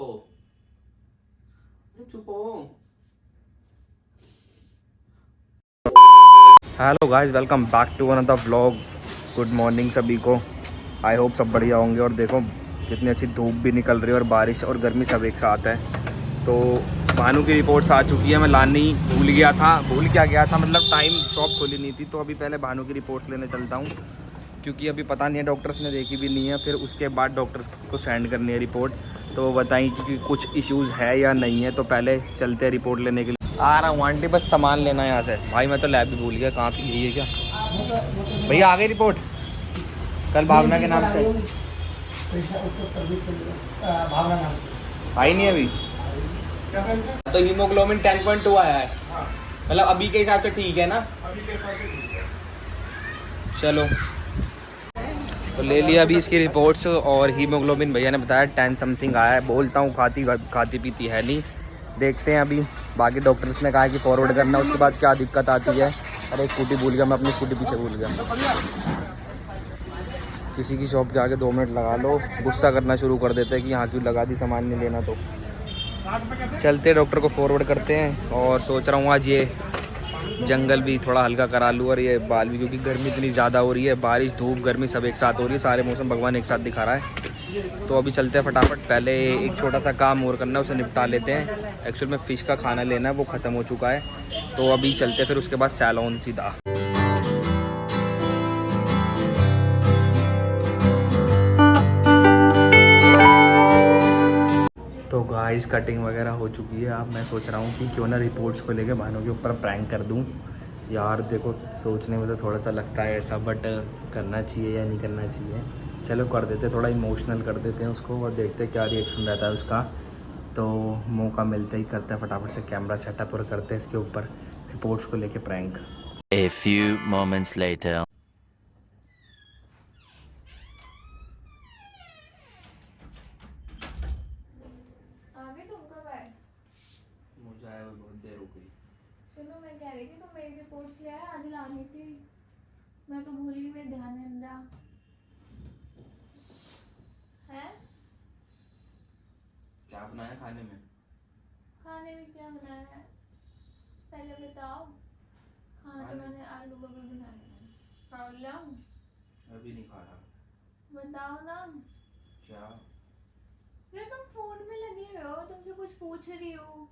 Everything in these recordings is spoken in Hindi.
हो, चुप हो। Hello guys, welcome back to another vlog. Good morning सभी को। आई होप सब बढ़िया होंगे। और देखो कितनी अच्छी धूप भी निकल रही है और बारिश और गर्मी सब एक साथ है। तो भानु की रिपोर्ट्स आ चुकी है। मैं लानी भूल क्या गया था, मतलब टाइम शॉप खोली नहीं थी। तो अभी पहले भानु की रिपोर्ट्स लेने चलता हूँ, क्योंकि अभी पता नहीं है, डॉक्टर्स ने देखी भी नहीं है। फिर उसके बाद डॉक्टर को सेंड करनी है रिपोर्ट, तो वो बताएंगे कि कुछ इश्यूज़ है या नहीं है। तो पहले चलते हैं रिपोर्ट लेने के लिए। आ रहा हूँ आंटी, बस सामान लेना है यहाँ से। भाई मैं तो लैब भी भूल गया, कहाँ थी, यही है क्या? भैया आ गई रिपोर्ट कल भावना के नाम से? भावना नाम से आई नहीं अभी। तो हीमोग्लोबिन 10.2 आया है, मतलब अभी के हिसाब से ठीक है ना? अभी के हिसाब से ठीक है। चलो तो ले लिया अभी इसकी रिपोर्ट्स। और हीमोग्लोबिन भैया ने बताया 10 समथिंग आया है। बोलता हूँ खाती पीती है नहीं, देखते हैं अभी। बाकी डॉक्टर्स ने कहा कि फॉरवर्ड करना, उसके बाद क्या दिक्कत आती है। अरे स्कूटी भूल गया मैं, अपनी स्कूटी पीछे भूल गया। किसी की शॉप के आगे 2 मिनट लगा लो, गुस्सा करना शुरू कर देते हैं कि यहाँ क्यों लगा दी, सामान नहीं लेना। तो चलते डॉक्टर को फॉरवर्ड करते हैं। और सोच रहा हूँ आज ये जंगल भी थोड़ा हल्का करा लूँ और ये बाल भी, क्योंकि गर्मी इतनी ज़्यादा हो रही है। बारिश धूप गर्मी सब एक साथ हो रही है, सारे मौसम भगवान एक साथ दिखा रहा है। तो अभी चलते हैं फटाफट। पहले एक छोटा सा काम और करना है, उसे निपटा लेते हैं। एक्चुअल में फ़िश का खाना लेना है, वो ख़त्म हो चुका है। तो अभी चलते फिर उसके बाद सैलून सीधा। तो गाइस कटिंग वगैरह हो चुकी है। अब मैं सोच रहा हूँ कि क्यों ना रिपोर्ट्स को लेके भानु के ऊपर प्रैंक कर दूँ। यार देखो, सोचने में तो थोड़ा सा लगता है ऐसा, बट करना चाहिए या नहीं करना चाहिए। चलो कर देते, थोड़ा इमोशनल कर देते हैं उसको और देखते हैं क्या रिएक्शन रहता है उसका। तो मौका मिलते ही करते हैं फटाफट से कैमरा सेटअप और करते हैं इसके ऊपर रिपोर्ट्स को लेके prank. A few moments later. आगे तुम कब आए? मुझे आया हुआ बहुत देर हो गई। सुनो, मैं कह रही थी तुम मेरी रिपोर्ट्स ले आए, आज लानी थी। मैं तो भूल गई, मेरे ध्यान नहीं रहा है। क्या बनाया खाने में? खाने में क्या बनाया है पहले बताओ। खाना तो मैंने आलू गोभी बनाया है। और लाऊं? अभी नहीं खा रहा। बताओ ना। क्या? यार तुम फोन में लगे हुए हो, तुमसे कुछ पूछ रही हो।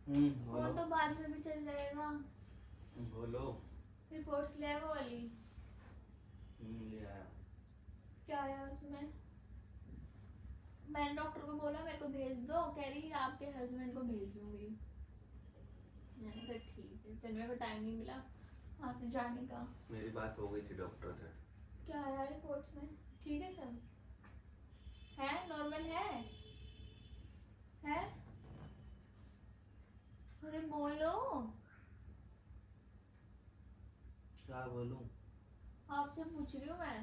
बोलो। फोन तो बाद में भी चल जाएगा। बोलो। रिपोर्ट्स ले आए वो वाली? ले आया। क्या है उसमें? मैंने डॉक्टर को बोला मेरे को भेज दो, कह रही आपके हस्बैंड को भेज दूंगी। मैंने कहा ठीक है, फिर मेरे को टाइम नहीं मिला वहाँ से जाने का। मेरी बात हो गई थी डॉक्टर से। क्या आया रिपोर्ट्स में? ठीक है सब है, नॉर्मल है? है? अरे बोलो। क्या बोलूं? आपसे पूछ रही हूँ मैं।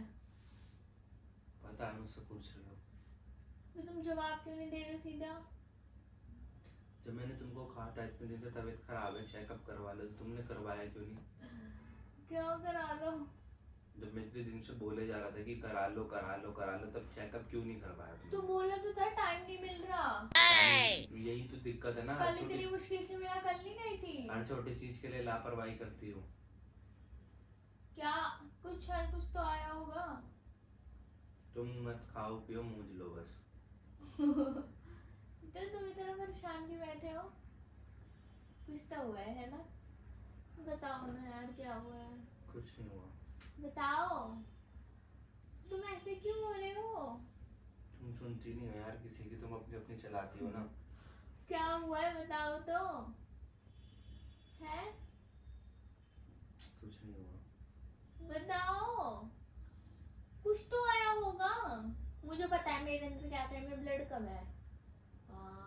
पता है मुझसे पूछ रहे हो। तो तुम जवाब क्यों नहीं दे रहे सीधा? जब मैंने तुमको कहा था इतने दिन से तबीयत खराब है, चेकअप करवा लो, तो तुमने करवाया क्यों नहीं? क्या करा लो? जब मैं इतने दिन से बोले जा रहा था कि करा लो करा लो करा लो, तब चेकअप क्यों नहीं करवाया तो तुमने? बोला तो था टाइम नहीं मिल रहा। यही तो दिक्कत है ना। कल इतनी मुश्किल से मेरा कल नहीं गई थी। हर छोटी चीज के लिए लापरवाही करती हो। क्या कुछ है, कुछ तो आया होगा। तुम मस्त खाओ पियो मूंज लो बस। तो तुम इतना परेशान क्यों बैठे हो? कुछ तो हुआ है ना? बताओ ना यार, क्या हुआ है? कुछ नहीं हुआ। बताओ। तुम ऐसे क्यों हो रहे हो? तुम सुनती नहीं हो यार किसी की, तुम अपनी अपनी चलाती हो ना। क्या हुआ है बताओ तो। है? कुछ नहीं हुआ। बताओ। कुछ तो आया होगा। मुझे पता है मेरे अंदर क्या था, मेरा ब्लड कम है। हाँ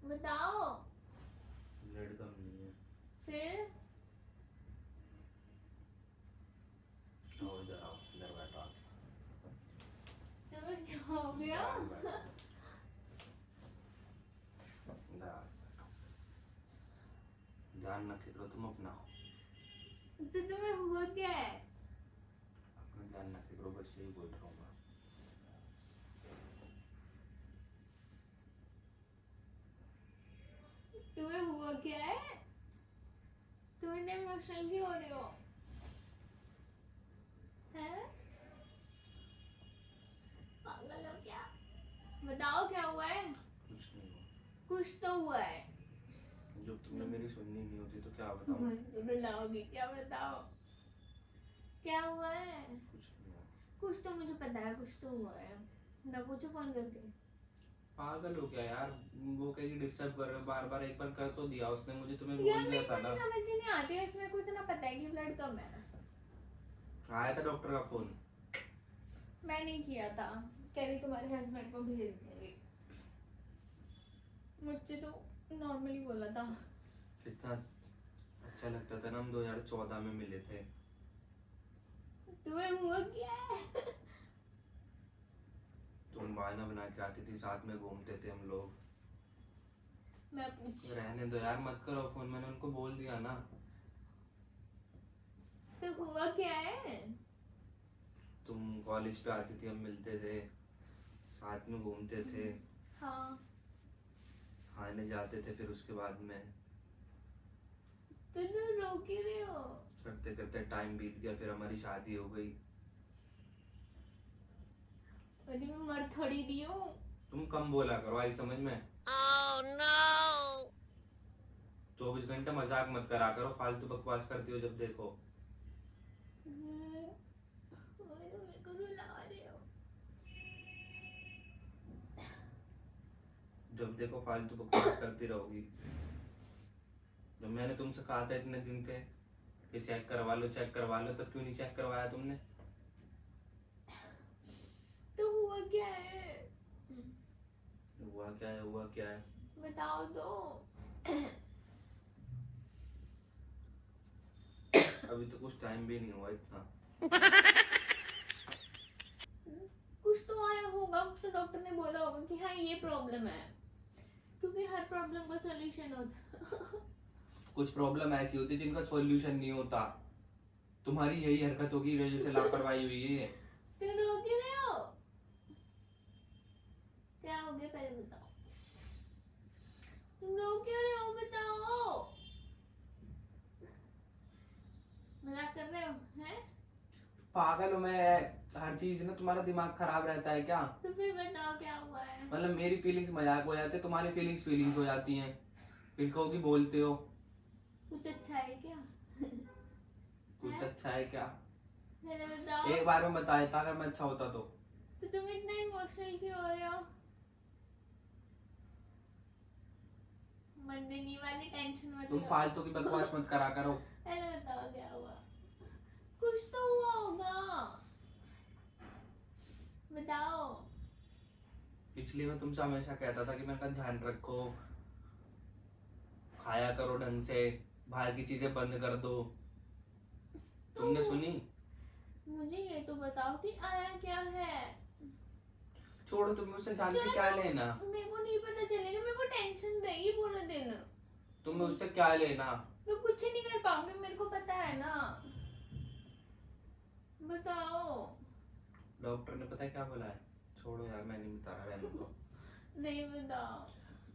बताओ। ब्लड कम नहीं है। फिर? आओ इधर आओ, इधर बैठो आके। तुम्हें क्या हो गया? इधर आओ। ध्यान न खेलो तुम अपना। तो तुम्हें हुआ क्या है? अपना ध्यान न खेलो, बस यही बोल इमोशनल क्यों हो रहे हो? हैं? पागल हो क्या? बताओ क्या हुआ है? कुछ नहीं हुआ। कुछ तो हुआ है। जब तुमने मेरी सुननी नहीं होती तो क्या बताऊं? रुलाओगी क्या? बताओ क्या हुआ है? कुछ नहीं हुआ। कुछ तो मुझे पता है, कुछ तो हुआ है ना। पूछो फोन करके। पागल हो क्या यार? वो कहीं डिस्टर्ब कर रहे हो बार बार, एक बार कर तो दिया उसने मुझे, तुम्हें यार बोल दिया मेरे था को ना। नहीं समझ ही नहीं आती है इसमें। कुछ ना पता है कि ब्लड कम है। आया था डॉक्टर का फोन? मैं नहीं किया था। कह रही तुम्हारे हस्बैंड को भेज दूंगी। मुझसे तो नॉर्मली बोला था। कितना अच्छा लगता था ना, हम 2014 में मिले थे। तुम्हें हुआ क्या है? तुम बहाना बना के आती थी, साथ में घूमते थे हम लोग। मैं पूछ रहने दो यार, मत करो फोन, मैंने उनको बोल दिया ना। तो हुआ क्या है? तुम कॉलेज पे आती थी, हम मिलते थे, साथ में घूमते थे, हाँ खाने जाते थे, फिर उसके बाद में तो तुम रो क्यों रहे हो? करते करते टाइम बीत गया, फिर हमारी शादी हो गई। अरे मैं मर थोड़ी दी हूँ। तुम कम बोला करो, आई समझ में। Oh no! 24 घंटे मजाक मत करा करो, फालतू बकवास करती हो जब देखो। मेरे को रुला रहे हो। जब देखो फालतू बकवास करती रहोगी। जब मैंने तुमसे कहा था इतने दिन से कि चेक करवा लो चेक करवा लो, तब क्यों नहीं चेक करवाया तुमने? तो हुआ क्या है? हुआ क्या है, हुआ क्या है? बताओ तो। अभी तो कुछ टाइम भी नहीं हुआ इतना। कुछ तो आया होगा, कुछ तो डॉक्टर ने बोला होगा कि हाँ ये प्रॉब्लम है, क्योंकि हर प्रॉब्लम का सॉल्यूशन होता है। कुछ प्रॉब्लम ऐसी होती है जिनका सॉल्यूशन नहीं होता। तुम्हारी यही हरकतों की वजह से लापरवाही हुई है। तुम रो क्यों रहे हो? क्या हो गया पहले बताओ। तुम रो क्यों रहे हो? बताओ। मजाक कर रहे हो हैं? पागल हो मैं? हर चीज ना तुम्हारा दिमाग खराब रहता है क्या? तो फिर बताओ क्या हुआ है? मतलब मेरी फीलिंग्स मजाक हो जाते, तुम्हारी फीलिंग्स हो जाती हैं, फिर कहोगी बोलते हो। कुछ अच्छा है क्या? कुछ अच्छा है क्या? पहले बताओ। एक बार में बता देता अगर मैं अच्छा होता तो। तो तुम इतना इमोशनल क्यों हो रहे हो? मंदिनी वाली टेंशन मत तुम लो। फालतू की बकवास मत करा करो। पहले बताओ क्या हुआ? कुछ तो हुआ होगा, बताओ। इसलिए मैं तुमसे हमेशा कहता था कि मेरा ध्यान रखो, खाया करो ढंग से, बाहर की चीजें बंद कर दो। तुमने सुनी? मुझे ये तो बताओ कि आया क्या है? छोड़ो, तुम मुझसे जान के क्या लेना? मेरे को नहीं पता चलेगा, मेरे को टेंशन रहेगी पूरा दिन। तुम्हें उससे क्या लेना? मैं कुछ ही नहीं कर पाऊंगी, मेरे को पता है ना। बताओ। डॉक्टर ने पता है क्या बोला है? छोड़ो यार, मैं नहीं बता रहा, रहने दो। नहीं बताओ।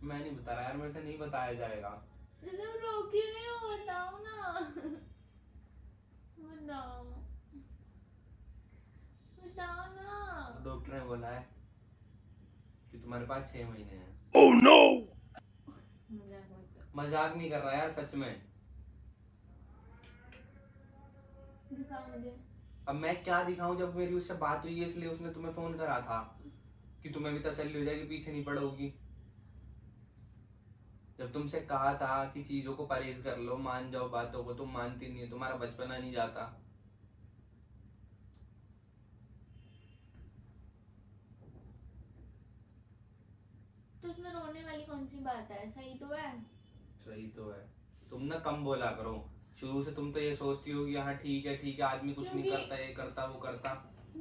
मैं नहीं बता रहा यार, मेरे से नहीं बताया जाएगा। तुम रो क्यों रहे हो? बताओ ना। बताओ। बताओ ना। डॉक्टर ने बोला है कि तुम्हारे पास 6 महीने हैं। मजाक मत करो। मजाक नहीं कर रहा यार, सच में। दिखाओ मुझे। अब मैं क्या दिखाऊं? जब मेरी उससे बात हुई है इसलिए उसने तुम्हें फोन करा था कि तुम्हें भी तसल्ली हो जाएगी, पीछे नहीं पड़ोगी। जब तुमसे कहा था कि चीजों को परहेज कर लो, मान जाओ बातों को, तुम मानती नहीं हो, तुम्हारा बचपना नहीं जाता। तो उसमें रोने वाली कौन सी बात है? सही तो है। सही तो है। तुम ना कम बोला करो। शुरू से तुम तो ये सोचती हो कि हाँ ठीक है आदमी कुछ नहीं क्योंकि- करता, ये करता वो करता।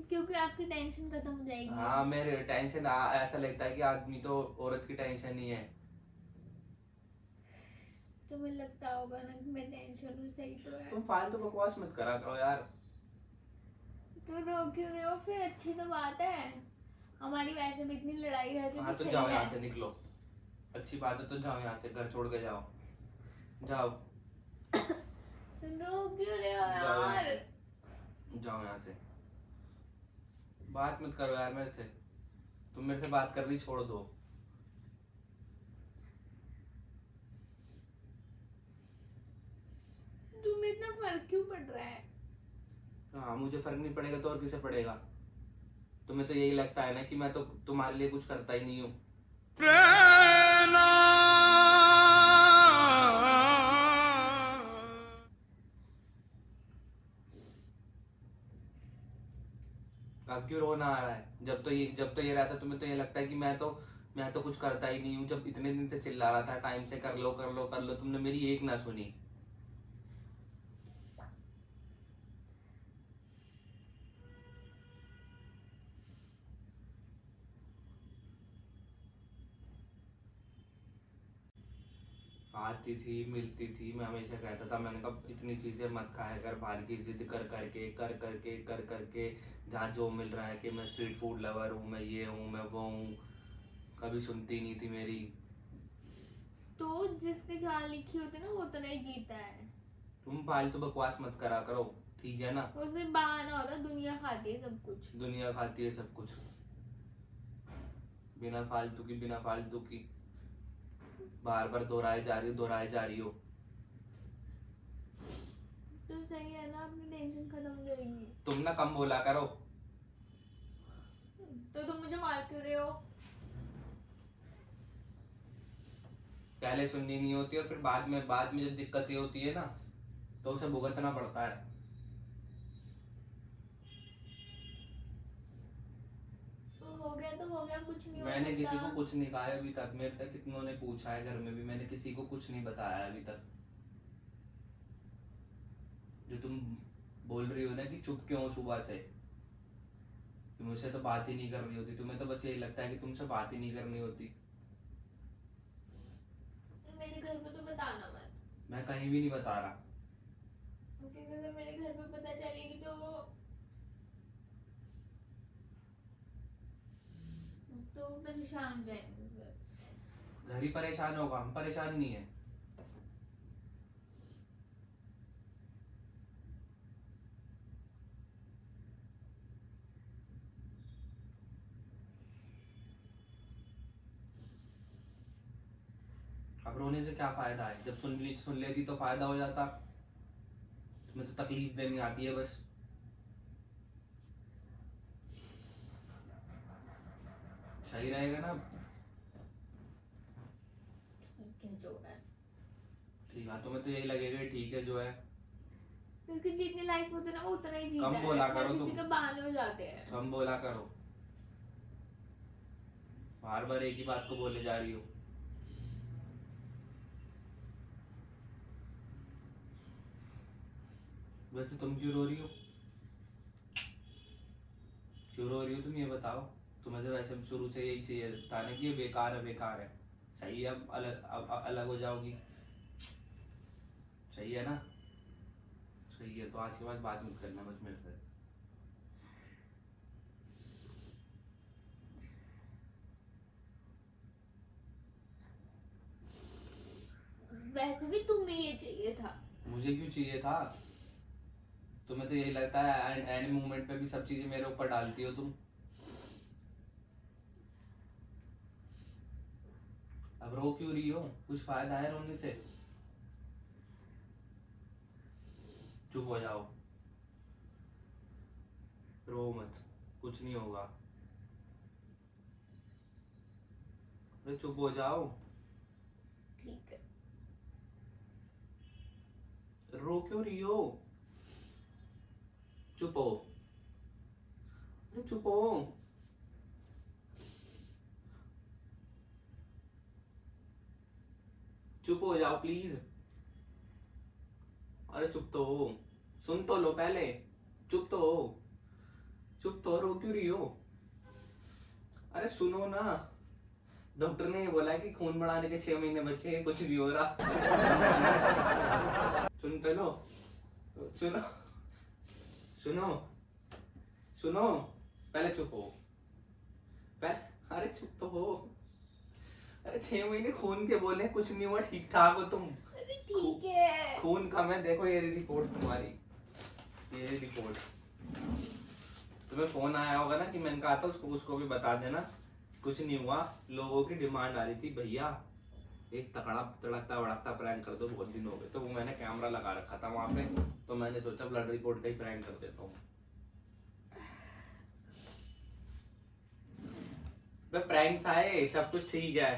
क्योंकि आपकी टेंशन खत्म हो जाएगी। हाँ, मेरे टेंशन ऐसा लगता है कि आदमी तो औरत की टेंशन ही है। तुम्हें लगता होगा ना कि मैं टेंशन हूँ, सही तो है। तुम फालतू बकवास मत करा करो यार। तो रो क्यों रहे हो फिर? अच्छी तो बात है, हमारी वैसे भी इतनी लड़ाई रहती है। हाँ तो सही जाओ है। यहाँ से, निकलो। अच्छी बात है तो जाओ यहाँ से, घर छोड़ के जाओ, जाओ। रो क्यों रहे हो यार? जाओ यहाँ से, बात मत करो यार मेरे से। तुम मेरे से बात करनी छोड़ दो। तुम्हें इतना फर्क क्यों पड़ रहा है? हाँ, मुझे फर्क नहीं पड़ेगा तो और किसे पड़ेगा? तुम्हें तो यही लगता है ना कि मैं तो तुम्हारे लिए कुछ करता ही नहीं हूँ। अब क्यों रोना आ रहा है? जब तो ये रहता तुम्हें तो ये लगता है कि मैं तो कुछ करता ही नहीं हूँ। जब इतने दिन से चिल्ला रहा था टाइम से कर लो कर लो कर लो, तुमने मेरी एक ना सुनी। आती थी, मिलती थी, मैं हमेशा कहता था, मैंने कहा इतनी चीजें मत खाया कर, बाहर की जिद कर करके जहाँ जो मिल रहा है कि मैं स्ट्रीट फूड लवर हूँ, मैं ये हूँ, मैं वो हूँ। कभी सुनती नहीं थी मेरी। तो जिसके जहाँ लिखी होती है ना वो तो नहीं जीता है। तुम फालतू बकवास मत करा करो, ठीक है ना? उसे बहाना होता है, दुनिया खाती है सब कुछ। दुनिया खाती है सब कुछ, बिना फालतू की बार बार दोहराए जा रही हो। तो सही है ना, अपनी टेंशन खत्म हो जाएगी। तुम ना कम बोला करो। तो तुम मुझे मार क्यों रहे हो? पहले सुननी नहीं होती और फिर बाद में जब दिक्कतें होती है ना तो उसे भुगतना पड़ता है। तो हो गया, कुछ नहीं हो मैंने किसी सकता। को कुछ नहीं कहा है अभी तक। मेरे से कितनों ने पूछा है घर में भी, मैंने किसी को कुछ नहीं बताया अभी तक। जो तुम बोल रही हो ना कि चुप क्यों हो सुबह से, कि मुझसे तो बात ही नहीं करनी होती, तुम्हें तो बस यही लगता है कि तुमसे बात ही नहीं करनी होती। मेरे घर पे तो बताना मत। मैं कहीं भी नहीं बता रहा। क्योंकि अगर मेरे घर पे पता चलेगी तो परेशान हो जाएंगे बस। घर ही परेशान होगा, हम परेशान नहीं है। अब रोने से क्या फायदा है? जब सुन लेती तो फायदा हो जाता। तुम्हें तो तकलीफ देनी आती है बस। सही रहेगा ना? ठीक है जो है। ठीक है, तुम्हें तो यही लगेगा ठीक है जो है। इसकी जितनी लाइफ होती है ना वो उतना ही जीता कम है। बोला हर करो किसी तुम। का बहाने हो जाते हैं। कम बोला करो, बार बार एक ही बात को बोले जा रही हो। वैसे तुम क्यों रो रही हो? क्यों रो रही हो तुम, ये बताओ। तुम्हें तो वैसे शुरू से यही चाहिए था ना कि ये बेकार है बेकार है। सही है, अब अलग हो जाओगी। सही है ना? सही है, तो आज के बाद बात मत करना बस मेरे से। वैसे भी तुम्हें ये चाहिए था। मुझे क्यों चाहिए था? तुम्हें तो यही लगता है एंड मोमेंट पे भी सब चीजें मेरे ऊपर डालती हो तुम। अब रो क्यों रही हो? कुछ फायदा है रोने से? चुप हो जाओ, रो मत, कुछ नहीं होगा। अरे चुप हो जाओ। ठीक है। रो क्यों रही हो? चुप हो। अरे चुप हो। चुप हो जाओ प्लीज। अरे चुप तो हो, सुन तो लो पहले। चुप तो हो, चुप तो हो, रो क्यों रही हो? अरे सुनो ना, डॉक्टर ने ये बोला है कि खून बढ़ाने के 6 महीने बचे हैं, कुछ नहीं हो रहा। सुन तो लो, सुनो सुनो सुनो, पहले चुप हो। पहले अरे चुप तो हो। अरे 6 महीने खून के बोले, कुछ नहीं हुआ, ठीक ठाक हो तुम। अरे ठीक है। खून कम है, देखो ये रिपोर्ट तुम्हारी, ये रिपोर्ट। तुम्हें फोन आया होगा ना कि मैंने कहा था उसको भी बता देना। कुछ नहीं हुआ, लोगों की डिमांड आ रही थी भैया एक तगड़ा तड़कता भड़कता प्रैंक कर दो, बहुत दिन हो गए। तो वो मैंने कैमरा लगा रखा था वहां पे, तो मैंने सोचा ब्लड रिपोर्ट का ही प्रैंक कर देता हूँ। प्रैंक था ये, सब कुछ ठीक है।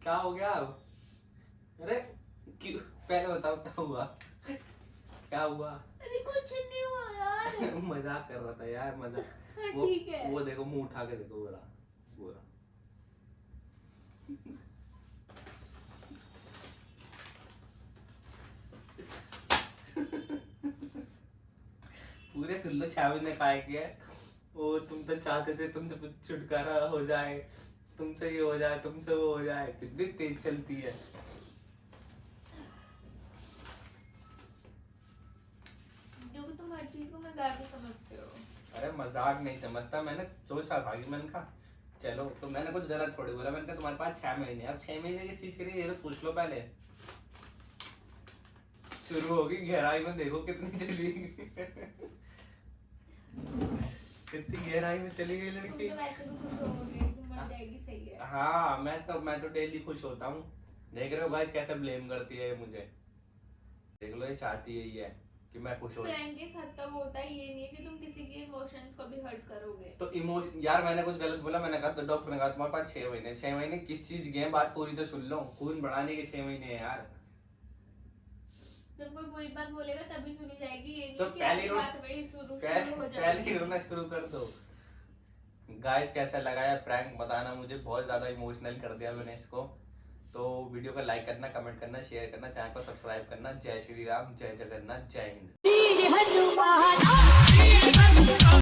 क्या हो गया अब? अरे क्यों, पहले बताओ क्या हुआ, क्या हुआ? अरे कुछ नहीं हुआ यार। मजाक कर रहा था यार, मजाक। ठीक है। वो देखो मुंह उठा के देखो, बुरा बुरा। पूरे खुल्लो 6 महीने खाए किया। वो तुम तो चाहते थे तुमसे कुछ छुटकारा हो जाए, तुमसे ये हो जाए, तुमसे वो हो जाए। कितनी तेज चलती है। जो कि तुम हर चीज को मजाक समझते हो। अरे मजाक नहीं समझता, मैंने सोचा था कि मैंने कहा चलो, तो मैंने कुछ गलत थोड़ी बोला। मैंने कहा तुम्हारे पास 6 महीने, अब 6 महीने किस चीज के लिए, ये तो पूछ लो पहले। शुरू होगी गहराई में, देखो कितनी चली कितनी गहराई में चली गई तुम लड़की। तो वैसे भी खुश होगे, तुम मर जाएगी, सही है। हाँ मैं तो डेली खुश होता हूँ। देख रहे हो गाइस कैसे ब्लेम करती है ये मुझे, देख लो ये चाहती है ये कि मैं खुश हो। प्रैंक ये खत्म होता है, ये नहीं है कि तुम किसी के इमोशंस को भी हर्ट करोगे। तो इमोशन यार, मैंने कुछ गलत बोला? मैंने कहा, तो डॉक्टर ने कहा तुम्हारे पास 6 महीने। 6 महीने किस चीज के हैं, बात पूरी तो सुन लो। खून बढ़ाने के 6 महीने हैं यार। जब कोई बुरी बात बोलेगा तभी सुनी जाएगी, ये नहीं तो कि पहली आधी रो- बात वही शुरू हो पहले जाएगी। ही रोना शुरू कर दो। गाइस कैसा लगा यार प्रैंक, बताना मुझे। बहुत ज्यादा इमोशनल कर दिया मैंने इसको। तो वीडियो को लाइक करना, कमेंट करना, शेयर करना, चैनल को सब्सक्राइब करना। जय श्री राम, जय जगन्नाथ, जय हिंद।